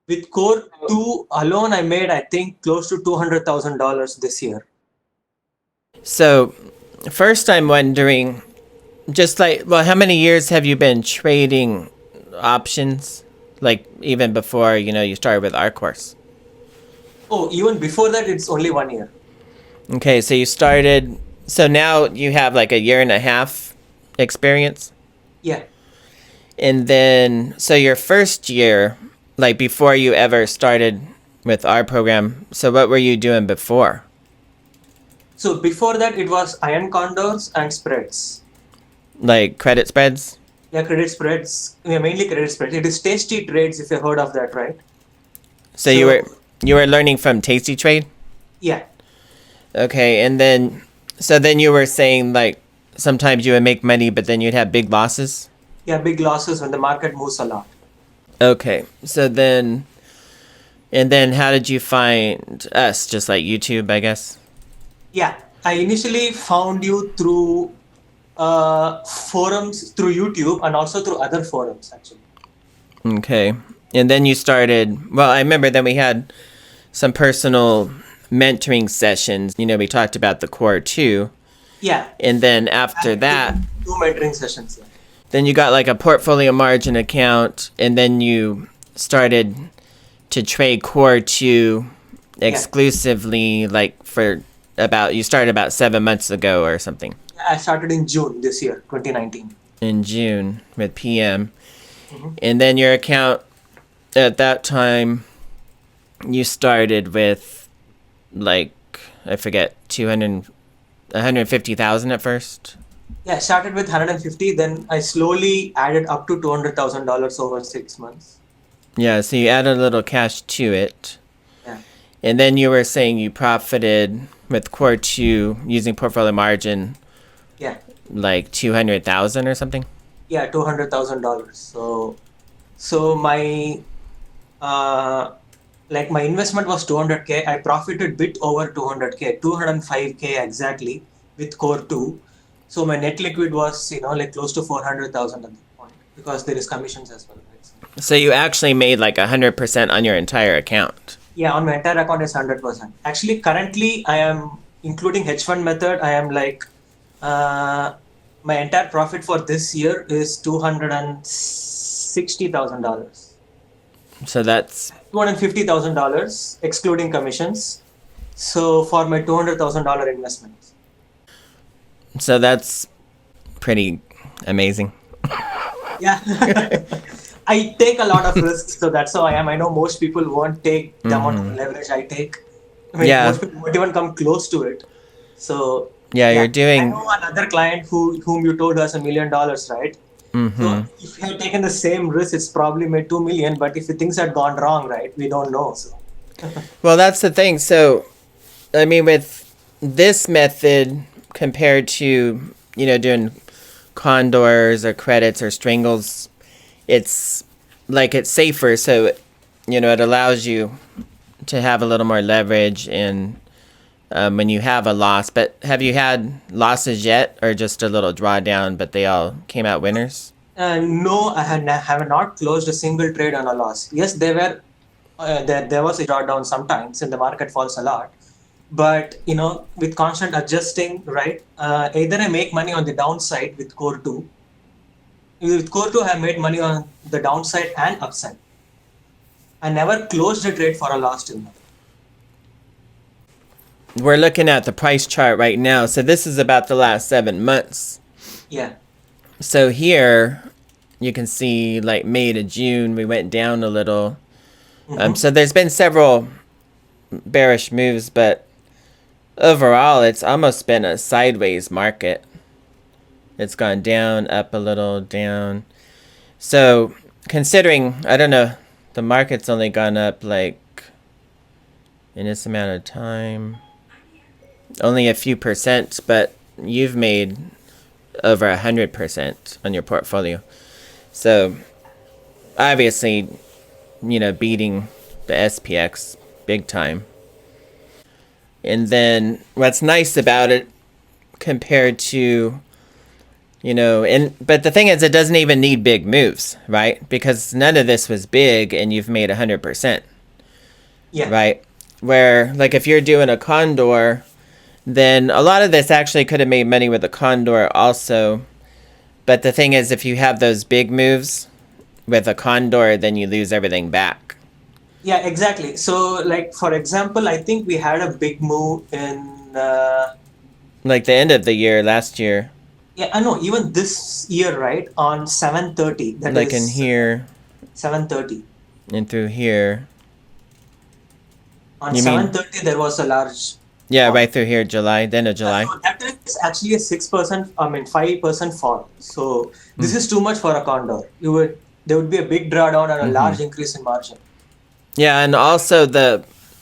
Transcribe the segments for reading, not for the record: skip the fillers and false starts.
With Core 2 alone, I made, I think, close to $200,000 this year. So, first, I'm wondering, just like, well, how many years have you been trading options? Like, even before, you started with our course. Oh, even before that, it's only 1 year. Okay, so you started, so now you have like a year and a half experience. Yeah. And then, so your first year, like before you ever started with our program, so what were you doing before? So before that, it was iron condors and spreads. Like credit spreads? Yeah, credit spreads. Yeah, mainly credit spreads. It is tasty trades if you heard of that, right? So you were So you were learning from Tasty Trade? yeah, Okay, and then so then you were saying like sometimes you would make money but then you'd have big losses? yeah, big losses when the market moves a lot. Okay. So then and then how did you find us? Just like YouTube, I guess. Yeah, I initially found you through forums, through YouTube, and also through other forums actually. Okay. And then you started, well, I remember then we had some personal mentoring sessions. We talked about the core too. Yeah, And then I after had that, two mentoring sessions. Yeah. then you got like a portfolio margin account, and then you started to trade core two Yeah, exclusively, like you started about 7 months ago or something I started in June this year, 2019. in June with PM. Mhm. And then your account at that time, you started with like, I forget, 150,000 at first. Yeah, I started with 150, then I slowly added up to $200,000 over 6 months. Yeah, so you added a little cash to it. Yeah, And then you were saying you profited with core two using portfolio margin yeah, like 200,000 or something. yeah, $200,000. So my uh like my investment was 200K. I profited bit over 200K, 205K exactly with Core 2. So my net liquid was, like close to 400,000 at that point because there is commissions as well, right? So, So you actually made like 100% on your entire account. yeah, on my entire account is 100%. Actually, currently I am including hedge fund method. I am like, uh, my entire profit for this year is $260,000. So that's $250,000 excluding commissions. So for my $200,000 investment. that's pretty amazing. Yeah. I take a lot of risks, so that's how I am. I know most people won't take the amount of leverage I take. I mean, Yeah. most people won't even come close to it. So Yeah, you're yeah, I doing know another client whom you told us $1 million, right? So if you had taken the same risk, it's probably made 2 million. But if things had gone wrong, right, we don't know. So well, that's the thing. So, I mean, with this method compared to, doing condors or credits or strangles, it's like it's safer. So, it allows you to have a little more leverage and when you have a loss. But have you had losses yet or just a little drawdown, but they all came out winners? no, have not closed a single trade on a loss. Yes, there was a drawdown sometimes, and the market falls a lot. But with constant adjusting, right? Either I make money on the downside with Core Two. With Core Two, I have made money on the downside and upside. I never closed a trade for a loss till now. We're looking at the price chart right now. So this is about the last 7 months. Yeah. So here you can see like May to June, we went down a little. Mm-hmm. So there's been several bearish moves, but overall it's almost been a sideways market. It's gone down, up a little, down. So considering, I don't know, the market's only gone up like in this amount of time, only a few percent, but you've made over 100% on your portfolio. So obviously, beating the SPX big time. And then what's nice about it compared to But the thing is, it doesn't even need big moves, right? Because none of this was big, and you've made 100%, Yeah. right? Where, like, if you're doing a condor, then a lot of this actually could have made money with a condor also. But the thing is, if you have those big moves with a condor, then you lose everything back. Yeah, exactly. So, like for example, I think we had a big move in Like the end of the year last year, yeah, I know even this year, right? On 7:30, that like in is here 7:30. and through here. On You mean, 7:30 there was a large yeah, fall. right through here, July, then of July. So that is actually a 6%, I mean 5% fall. So this is too much for a condor. There would be a big drawdown and a large increase in margin. Yeah, and also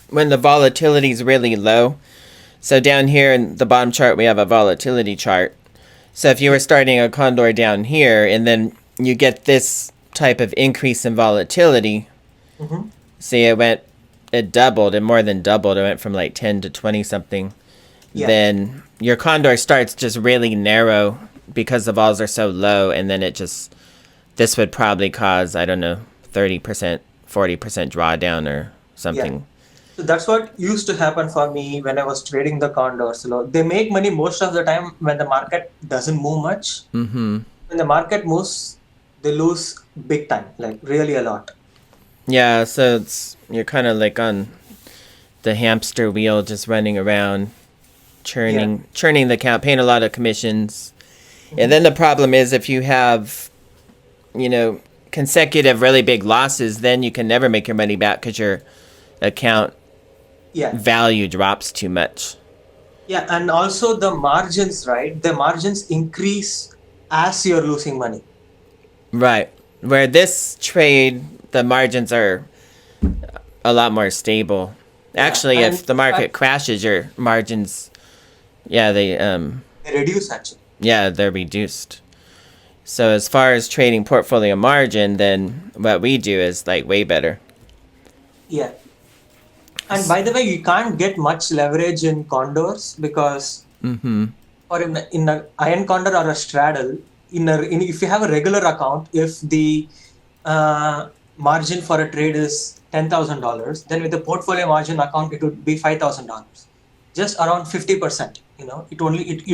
when the volatility is really low. So down here in the bottom chart, we have a volatility chart. So if you were starting a condor down here, and then you get this type of increase in volatility, Hmm. see it doubled, it more than doubled. It went from like 10 to 20 something. Yeah. Then your condor starts just really narrow because the vols are so low, and then this would probably cause, I don't know, 30%, 40% drawdown or Yeah. something. So that's what used to happen for me when I was trading the condors. So they make money most of the time when the market doesn't move much. When the market moves, they lose big time, like really a lot. Yeah, so you're kind of like on the hamster wheel, just running around, Yeah. churning the account, paying a lot of commissions. And Hmm. then the problem is, if you have, you know, consecutive really big losses, then you can never make your money back because your account Yeah. value drops too much. Yeah. And also the margins, right? The margins increase as you're losing money. Right. Where this trade, the margins are a lot more stable. Yeah. Actually, And if the in market fact, crashes, your margins, yeah, they reduce actually. they're reduced. So as far as trading portfolio margin, then what we do is like way better. Yeah. And by the way, you can't get much leverage in condors because or in a iron condor or a straddle, if you have a regular account, if the margin for a trade is $10,000, then with the portfolio margin account, it would be $5,000, just around 50%. It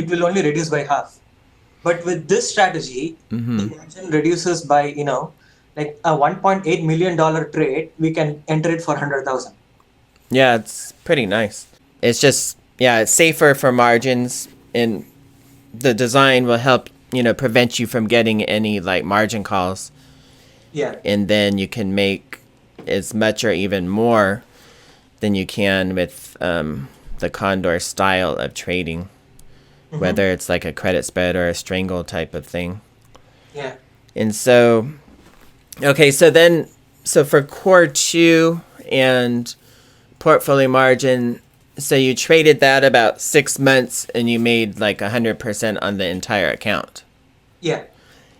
will only reduce by half. But with this strategy, the margin reduces by like a $1.8 million trade, we can enter it for 100,000. Yeah, it's pretty nice. It's just, yeah, it's safer for margins, and the design will help, prevent you from getting any like margin calls. Yeah. And then you can make as much or even more than you can with the condor style of trading, Hmm. whether it's like a credit spread or a strangle type of thing. Yeah. And so, okay, so for core two and portfolio margin, so you traded that about 6 months and you made like 100% on the entire account. Yeah.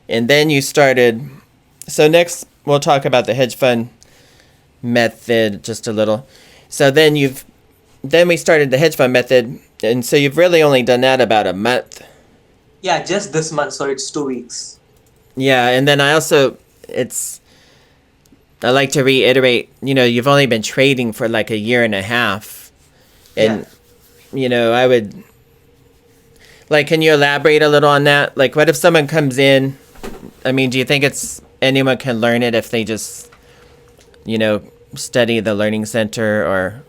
And then you started. So next, we'll talk about the hedge fund method just a little. So then we started the hedge fund method, and so you've really only done that about a month. Yeah, just this month, so it's 2 weeks. Yeah, and then I like to reiterate, you've only been trading for like a year and a half. Yeah. And, I would, like, can you elaborate a little on that? Like, what if someone comes in? I mean, do you think anyone can learn it if they just, study the learning center or?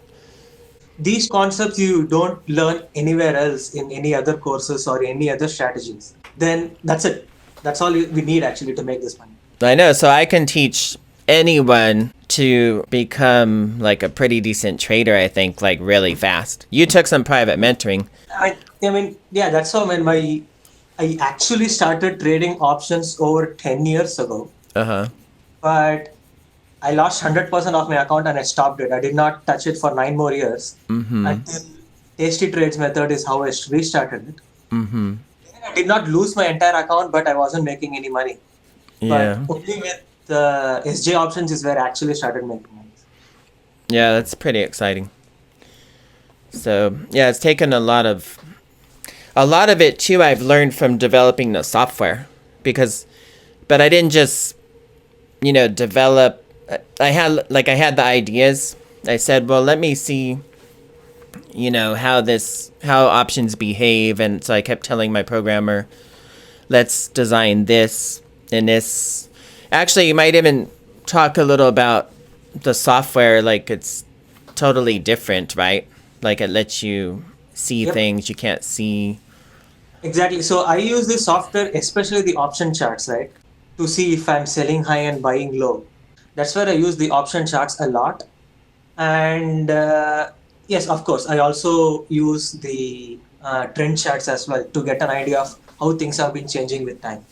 These concepts you don't learn anywhere else in any other courses or any other strategies. Then that's it. That's all we need actually to make this money. I know, so I can teach anyone to become like a pretty decent trader, I think, like really fast. You took some private mentoring. I mean, yeah, that's how when I actually started trading options over 10 years ago, Uh-huh. but I lost 100% of my account and I stopped it. I did not touch it for 9 more years until Tasty Trades method is how I restarted it. I did not lose my entire account, but I wasn't making any money. But Yeah. only with the SJ options is where I actually started making money. Yeah, that's pretty exciting. So, yeah, it's taken a lot of a lot of it too I've learned from developing the software, but I didn't just, develop. I had the ideas. I said, well, let me see, how options behave. And so I kept telling my programmer, let's design this and this. Actually, you might even talk a little about the software. Like, it's totally different, right? Like, it lets you see Yep. things you can't see. Exactly. So I use this software, especially the option charts, right, to see if I'm selling high and buying low. That's where I use the option charts a lot. And yes, of course, I also use the trend charts as well to get an idea of how things have been changing with time.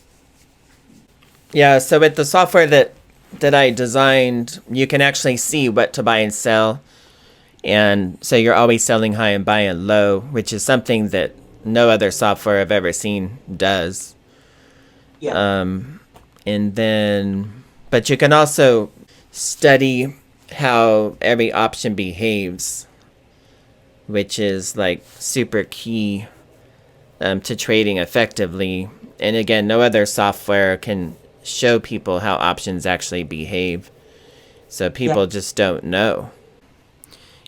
Yeah, so with the software that I designed, you can actually see what to buy and sell. And so you're always selling high and buying low, which is something that no other software I've ever seen does. Yeah. And then, but you can also study how every option behaves, which is like super key to trading effectively. And again, no other software can show people how options actually behave. So Yeah. people just don't know.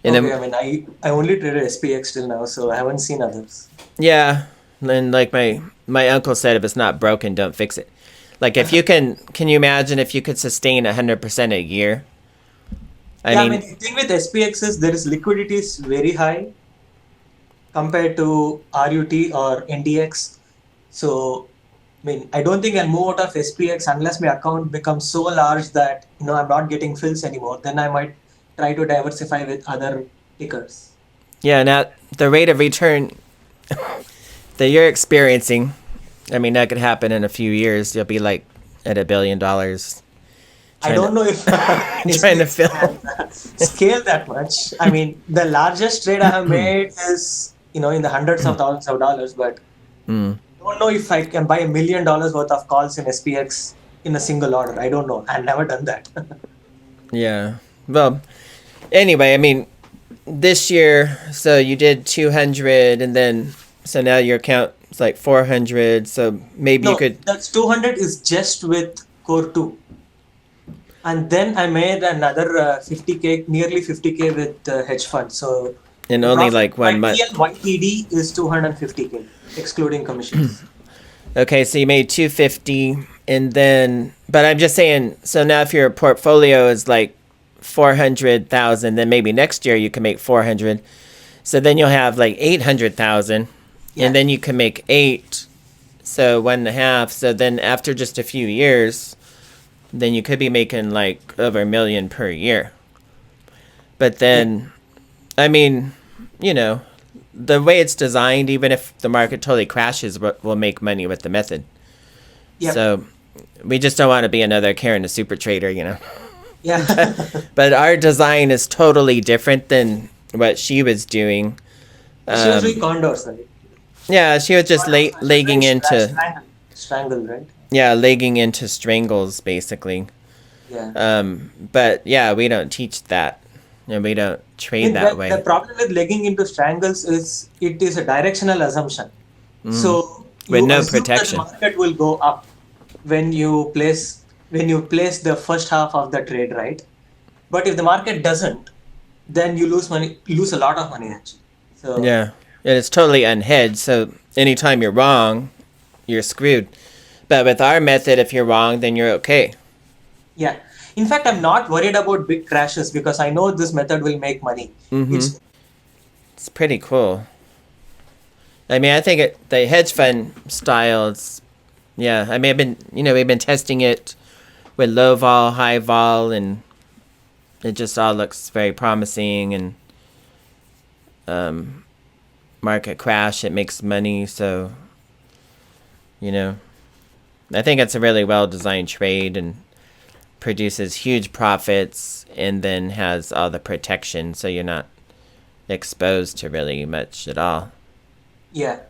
And Okay. then, I mean, I only traded SPX till now, so I haven't seen others. yeah, and like my uncle said, if it's not broken, don't fix it. Like if you can you imagine if you could sustain 100% a year? I Yeah. I mean, mean, the thing with SPX is there is liquidity is very high compared to RUT or NDX. So, I mean, I don't think I'll move out of SPX unless my account becomes so large that, I'm not getting fills anymore. Then I might try to diversify with other tickers. yeah, now the rate of return that you're experiencing, I mean, that could happen in a few years. You'll be like at $1 billion I trying to don't know if trying to SPX fill. can scale that much. I mean, the largest trade I have made is, in the hundreds of thousands of dollars, but Mm, I don't know if I can buy $1 million worth of calls in SPX in a single order. I don't know. I've never done that. yeah. Well, anyway, I mean, this year, so you did 200, and then so now your account is like 400. So maybe you No, could, that's 200 is just with Core 2. And then I made another 50K, nearly 50K with hedge fund. So in the only profit, like my 1 month. TLYTD is 250K, excluding commissions. Okay, so you made 250, and then, but I'm just saying, so now if your portfolio is like 400,000, then maybe next year you can make 400. So then you'll have like 800,000, and Yeah. then you can make eight, so 1.5. So then after just a few years, then you could be making like over 1 million per year. But Yeah. then, I mean, you know, the way it's designed, even if the market totally crashes, we'll make money with the method. Yep. So we just don't want to be another Karen the super trader. Yeah. But our design is totally different than what she was doing. She was doing Um, condors, right? yeah, she was just Condors, right? She was legging doing into strangle, right? legging into strangles basically. Yeah. But yeah, we don't teach that, and we don't I trade mean, that the way. problem with legging into strangles is it is a directional assumption. So With you no assume that the protection. market will go up when you place the first half of the trade, right? But if the market doesn't, then you lose money, you lose a lot of money actually. So Yeah, and it's totally unhedged. So anytime you're wrong, you're screwed. But with our method, if you're wrong, then you're okay. yeah. In fact, I'm not worried about big crashes because I know this method will make money. Mm-hmm. It's It's pretty cool. I mean, I think the hedge fund styles. Yeah, I mean, we've been testing it with low vol, high vol, and it just all looks very promising. And um, market crash, it makes money. So you know, I think it's a really well designed trade and produces huge profits, and then has all the protection, so you're not exposed to really much at all. yeah.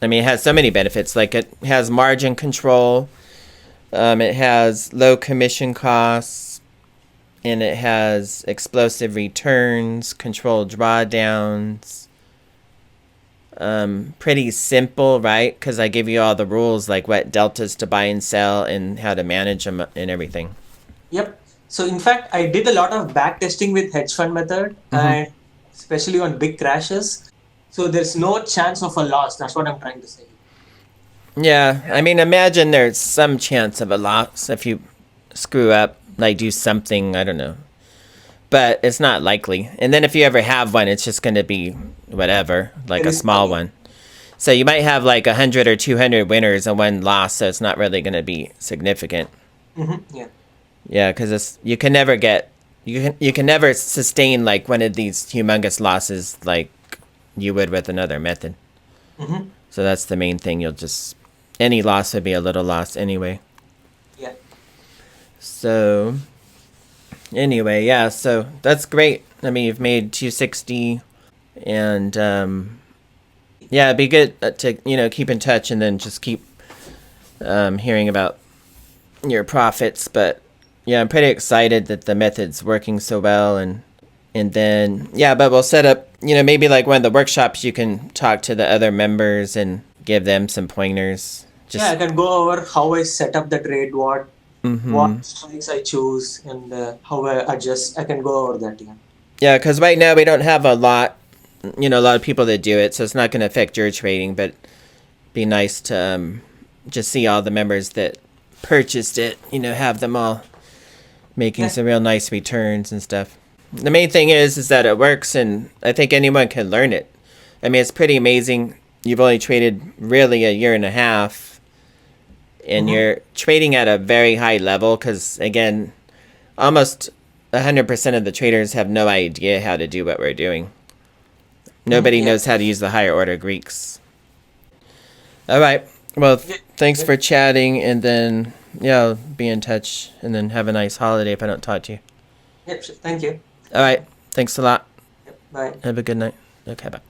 I mean, it has so many benefits. Like it has margin control, it has low commission costs, and it has explosive returns, controlled drawdowns. pretty simple, right? Because I give you all the rules, like what deltas to buy and sell and how to manage them and everything. Yep. So in fact, I did a lot of back testing with hedge fund method, and especially on big crashes. So there's no chance of a loss. That's what I'm trying to say. Yeah, I mean, imagine there's some chance of a loss if you screw up, like do something, I don't know. But it's not likely. And then if you ever have one, it's just going to be whatever, like There a is small one. So you might have like 100 or 200 winners and one loss, so it's not really going to be significant. yeah. Yeah, because you can never get you can never sustain like one of these humongous losses like you would with another method. hmm So that's the main thing. You'll just any loss would be a little loss anyway. Yeah. So anyway, yeah. So that's great. I mean, you've made 260, and yeah, it'd be good to keep in touch and then just keep hearing about your profits. But yeah, I'm pretty excited that the method's working so well, and then yeah, but we'll set up maybe like one of the workshops you can talk to the other members and give them some pointers. Yeah, I Just can go over how I set up the trade, what strikes I choose, and how I adjust. I can go over that. Yeah. yeah, because right now we don't have a lot, a lot of people that do it, so it's not going to affect your trading. But be nice to just see all the members that purchased it. Have them all making Yeah. some real nice returns and stuff. The main thing is that it works, and I think anyone can learn it. I mean, it's pretty amazing. You've only traded really a year and a half, and hmm you're trading at a very high level because, again, almost 100% of the traders have no idea how to do what we're doing. Nobody Yeah. knows how to use the higher order Greeks. All right. Well, Yeah. thanks Yeah. for chatting, and then, yeah, I'll be in touch, and then have a nice holiday if I don't talk to you. Yep. Sure. Thank you. All right. Thanks a lot. Yep. Bye. Have a good night. Okay, bye.